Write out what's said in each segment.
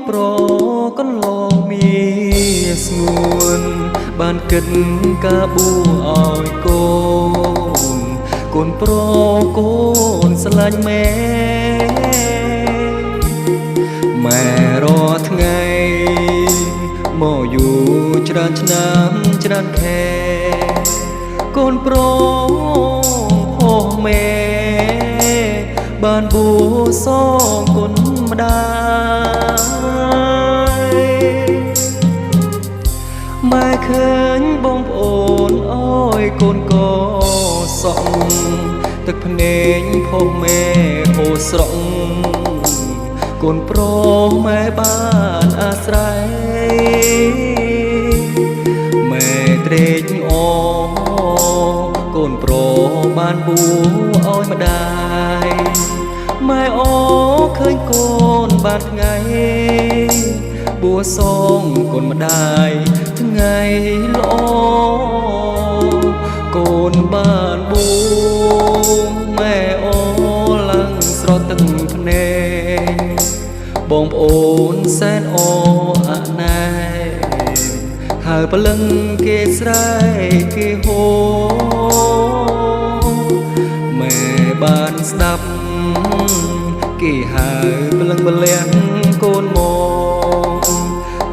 ប្រកន្លងមានស្ងួនបានគិតកាបួឲ្យកូនប្រកូនស្រឡាញ់ម៉ែរាល់ថ្ងៃមកយូរច្រើនឆ្នាំច្រើនខែកូនប្រផុសម៉ែបានបួសងគុណម្ដាយម៉ែឃើញបងប្អូនអើយកូនក៏សក់ទឹកភ្នែកផុសម៉ែហូរស្រក់កូនប្រុសម៉ែបានអាស្រ័យម៉ែត្រេកអរកូនប្រុសបានបួសឲ្យម្ដាយម៉ែអូឃើញកូនបានថ្ងៃបួសងកូនម្ដាយថ្ងៃល្អកូនបានបួសម៉ែអូឡើងស្រទិនភ្នែកបងប្អូនសែនអូអណែហើយព្រលឹងគេស្រែកគេហូម៉ែបានស្ដាប់គេហៅព្រលឹងព្រលះកូនមក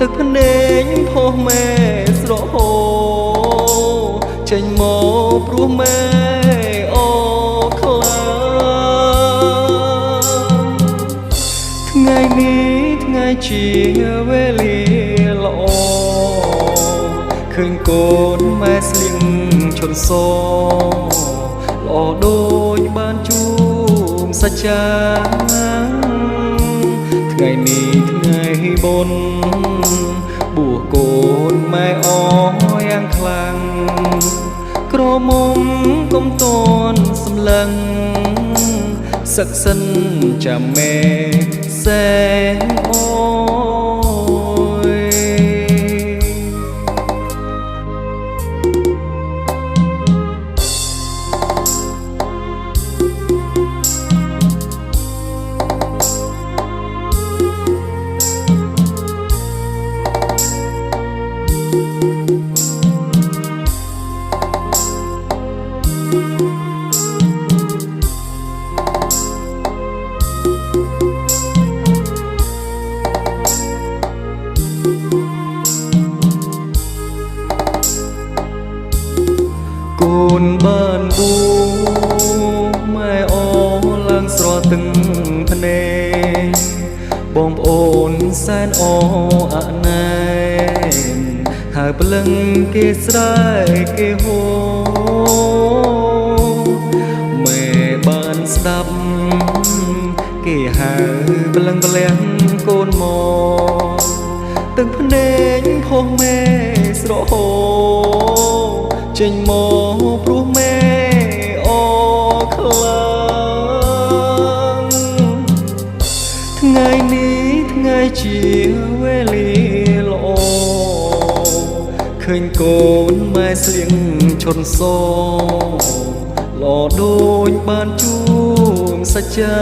ទឹកភ្នែកផុសម៉ែស្រក់ហូចេញមកព្រោះម៉ែអូខ្លាំងថ្ងៃនេះថ្ងៃជាវេលាល្អឃើញកូនម៉ែស្លៀងឈុតសល្អដូចបានជួបសច្ចាថ្ងៃនេះថ្ងៃបុណ្យបួសកូនម៉ែអយ៉ាងខ្លាំងក្រមុំកុំតន់សម្លឹងសឹកសិនចាំម៉ែសែនអូកូនបានបួសម៉ែអូឡើងស្រទិនភ្នែកបងប្អូនសែនអូអណែនហើយព្រលឹងគេស្រែកគេហូម៉ែបានស្ដាប់គេហៅព្រលឹងព្រលះកូនមកទឹកភ្នែកផុសម៉ែស្រក់ហូចេញមកព្រោះម៉ែអូខ្លាំងថ្ងៃនេះថ្ងៃជាវេលាល្អឃើញកូនម៉ែស្លៀងឈុតសល្អដូចបានជួបសច្ចា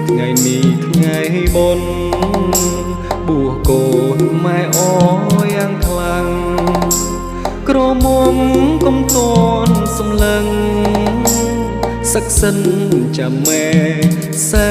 ថ្ងៃនេះថ្ងៃបុណ្យបួសកូនម៉ែអូយ៉ាងខ្លាំងក្រមុំកុំតន់សម្លឹងសឹកសិនចាំម៉ែសែ